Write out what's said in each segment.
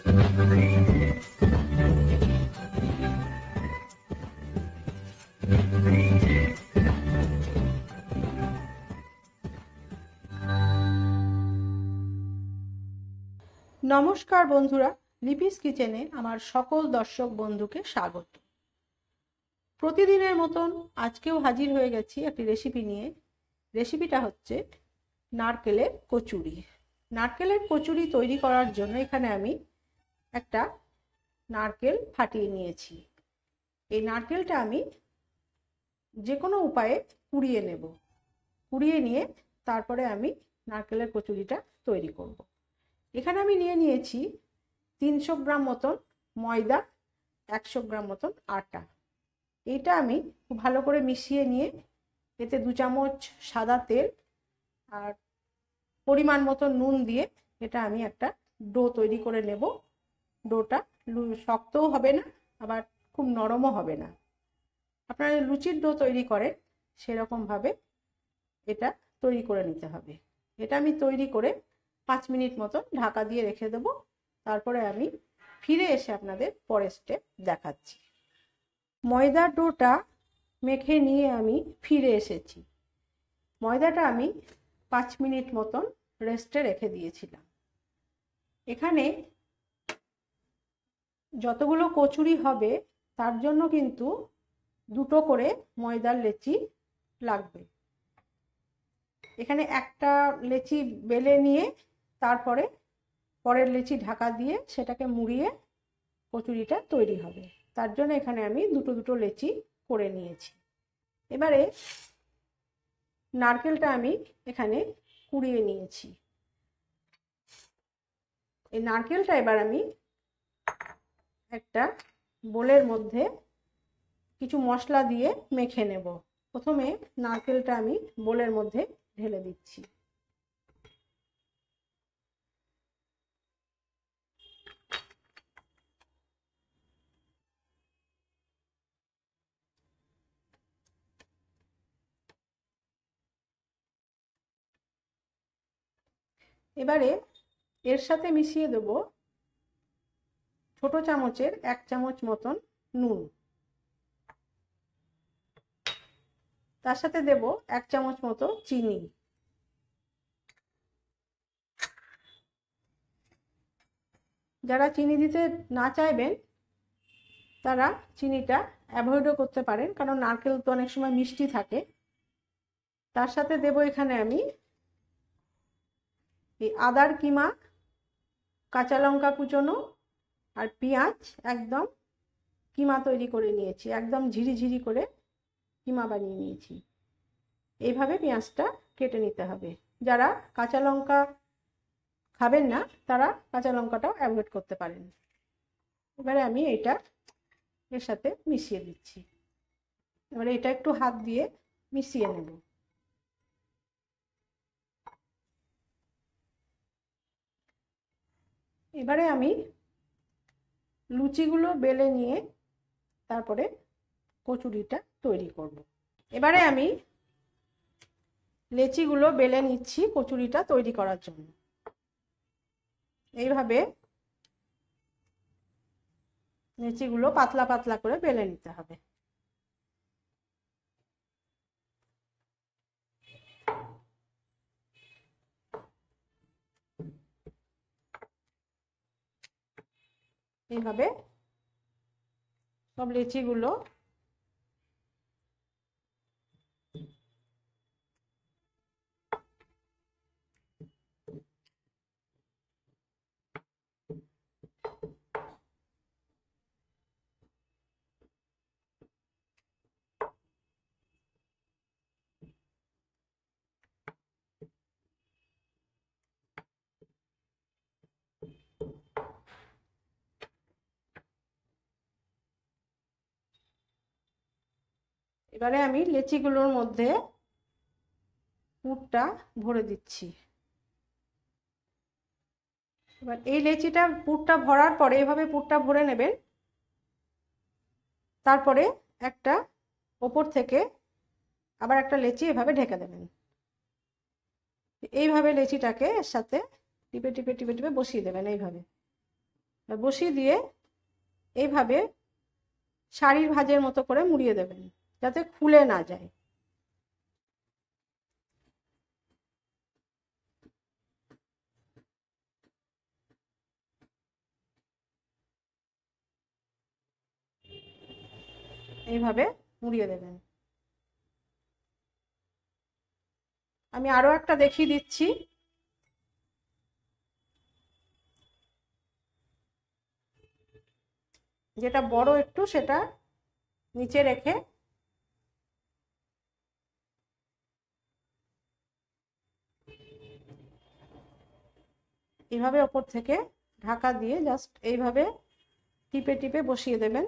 নমস্কার বন্ধুরা, লিপিস কিচেনে আমার সকল দর্শক বন্ধুকে স্বাগত। প্রতিদিনের মতন আজকেও হাজির হয়ে গেছি একটি রেসিপি নিয়ে। রেসিপিটা হচ্ছে নারকেলের কচুরি। নারকেলের কচুরি তৈরি করার জন্য এখানে আমি একটা নারকেল ফাটিয়ে নিয়েছি। এই নারকেলটা আমি যে কোনো উপায়ে কুড়িয়ে নেব। কুড়িয়ে নিয়ে তারপরে আমি নারকেলের কচুরিটা তৈরি করব। এখানে আমি নিয়েছি 300 গ্রাম মতন ময়দা, 100 গ্রাম মতন আটা। এটা আমি খুব ভালো করে মিশিয়ে নিয়ে এতে 2 চামচ সাদা তেল আর পরিমাণ মতো নুন দিয়ে এটা আমি একটা ডো তৈরি করে নেব। ডোটা শক্তও হবে না, আবার খুব নরমও হবে না। আপনারা লুচির ডো তৈরি করেন সেরকমভাবে এটা তৈরি করে নিতে হবে। এটা আমি তৈরি করে 5 মিনিট মতো ঢাকা দিয়ে রেখে দেবো। তারপরে আমি ফিরে এসে আপনাদের পরের স্টেপ দেখাচ্ছি। ময়দার ডোটা মেখে নিয়ে আমি ফিরে এসেছি। ময়দাটা আমি 5 মিনিট মতন রেস্টে রেখে দিয়েছিলাম। এখানে যতগুলো কচুরি হবে তার জন্য কিন্তু 2টো করে ময়দার লেচি লাগবে। এখানে একটা লেচি বেলে নিয়ে তারপরে পরের লেচি ঢাকা দিয়ে সেটাকে মুড়িয়ে কচুরিটা তৈরি হবে। তার জন্য এখানে আমি দুটো লেচি করে নিয়েছি। এবারে নারকেলটা আমি এখানে কুড়িয়ে নিয়েছি। এই নারকেলটা এবার আমি একটা বোলের মধ্যে কিছু মশলা দিয়ে মেখে নেব। প্রথমে নারকেলটা আমি বোলের মধ্যে ঢেলে দিচ্ছি। এবারে এর সাথে মিশিয়ে দেব ছোট চামচের 1 চামচ মতন নুন। তার সাথে দেব 1 চামচ মতো চিনি। যারা চিনি দিতে না চাইবেন তারা চিনিটা অ্যাভয়েডও করতে পারেন, কারণ নারকেল তো অনেক সময় মিষ্টি থাকে। তার সাথে দেব এখানে আমি এই আদার কিমা, কাঁচা লঙ্কা কুচোনো আর পেঁয়াজ একদম কিমা তৈরি করে নিয়েছি। একদম ঝিরিঝিরি করে কিমা বানিয়ে নিয়েছি। এইভাবে পেঁয়াজটা কেটে নিতে হবে। যারা কাঁচা লঙ্কা খাবেন না তারা কাঁচা লঙ্কাটাও অ্যাভয়েড করতে পারেন। এবারে আমি এটা এর সাথে মিশিয়ে দিচ্ছি। এবারে এটা একটু হাত দিয়ে মিশিয়ে নেব। এবারে আমি লুচিগুলো বেলে নিয়ে তারপরে কচুরিটা তৈরি করব। এবারে আমি লেচিগুলো বেলে নিচ্ছি কচুরিটা তৈরি করার জন্য। এইভাবে লেচিগুলো পাতলা পাতলা করে বেলে নিতে হবে। এইভাবে সব লেচিগুলো এবারে আমি লেচিগুলোর মধ্যে পুরটা ভরে দিচ্ছি। এবার এই লেচিটা পুরটা ভরার পরে এভাবে পুরটা ভরে নেবেন। তারপরে একটা ওপর থেকে আবার একটা লেচি এভাবে ঢেকে দেবেন। এইভাবে লেচিটাকে এর সাথে টিপে টিপে টিপে টিপে বসিয়ে দেবেন। এইভাবে বসিয়ে দিয়ে এইভাবে শাড়ির ভাঁজের মতো করে মুড়িয়ে দেবেন যাতে খুলে না যায়। এইভাবে মুড়িয়ে দেবেন। আমি আরো একটা দেখিয়ে দিচ্ছি। যেটা বড় একটু সেটা নিচে রেখে এইভাবে ওপর থেকে ঢাকা দিয়ে জাস্ট এইভাবে টিপে টিপে বসিয়ে দেবেন।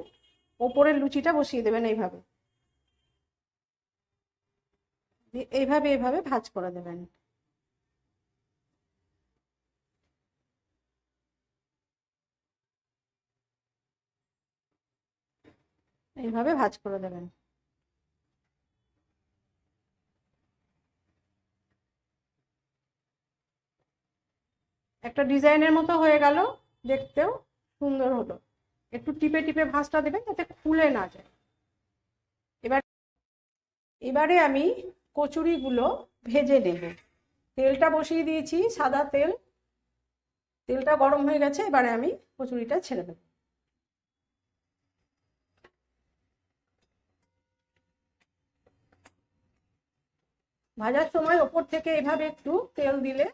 ওপরের লুচিটা বসিয়ে দেবেন এইভাবে, এইভাবে এইভাবে ভাঁজ করে দেবেন। এইভাবে ভাঁজ করে দেবেন। একটা ডিজাইনের মতো হয়ে গেল, দেখতেও সুন্দর হলো। একটু টিপে টিপে ভাঁজটা দেবেন যাতে খুলে না যায়। এবারে আমি কচুরিগুলো ভেজে নেব। তেলটা বসিয়ে দিয়েছি, সাদা তেল। তেলটা গরম হয়ে গেছে, এবারে আমি কচুরিটা ছেড়ে দেব। ভাজার সময় ওপর থেকে এভাবে একটু তেল দিলে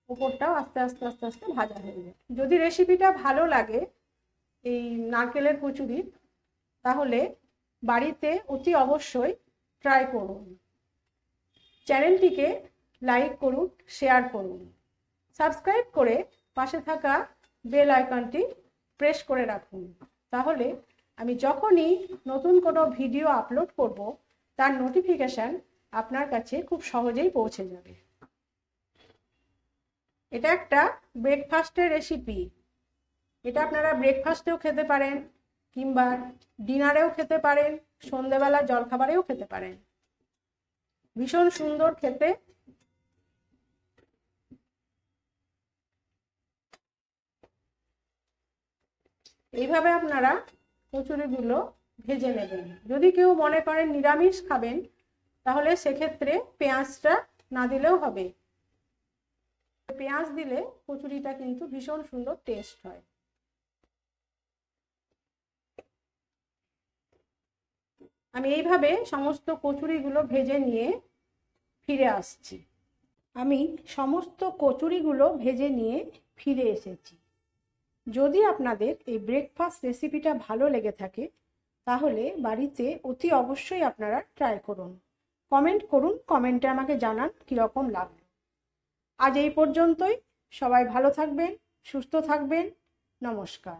ওপরটাও আস্তে আস্তে আস্তে আস্তে ভাজা হয়ে যায়। যদি রেসিপিটা ভালো লাগে এই নারকেলের কচুরি, তাহলে বাড়িতে অতি অবশ্যই ট্রাই করুন। চ্যানেলটিকে লাইক করুন, শেয়ার করুন, সাবস্ক্রাইব করে পাশে থাকা বেল আইকনটি প্রেস করে রাখুন। তাহলে আমি যখনই নতুন কোনো ভিডিও আপলোড করব তার নোটিফিকেশান আপনার কাছে খুব সহজেই পৌঁছে যাবে। এটা একটা ব্রেকফাস্টের রেসিপি। এটা আপনারা ব্রেকফাস্টেও খেতে পারেন, কিংবা ডিনারেও খেতে পারেন, সন্ধেবেলা জলখাবারেও খেতে পারেন। ভীষণ সুন্দর খেতে। এইভাবে আপনারা কচুরিগুলো ভেজে নেবেন। যদি কেউ মনে করেন নিরামিষ খাবেন, তাহলে সেক্ষেত্রে পেঁয়াজটা না দিলেও হবে। পেঁয়াজ দিলে কচুরিটা কিন্তু ভীষণ সুন্দর টেস্ট হয়। আমি এইভাবে সমস্ত কচুরিগুলো ভেজে নিয়ে ফিরে আসছি। আমি সমস্ত কচুরিগুলো ভেজে নিয়ে ফিরে এসেছি। যদি আপনাদের এই ব্রেকফাস্ট রেসিপিটা ভালো লেগে থাকে, তাহলে বাড়িতে অতি অবশ্যই আপনারা ট্রাই করুন। কমেন্ট করুন, কমেন্টে আমাকে জানান কীরকম লাগলো। আজ এই পর্যন্তই। সবাই ভালো থাকবেন, সুস্থ থাকবেন। নমস্কার।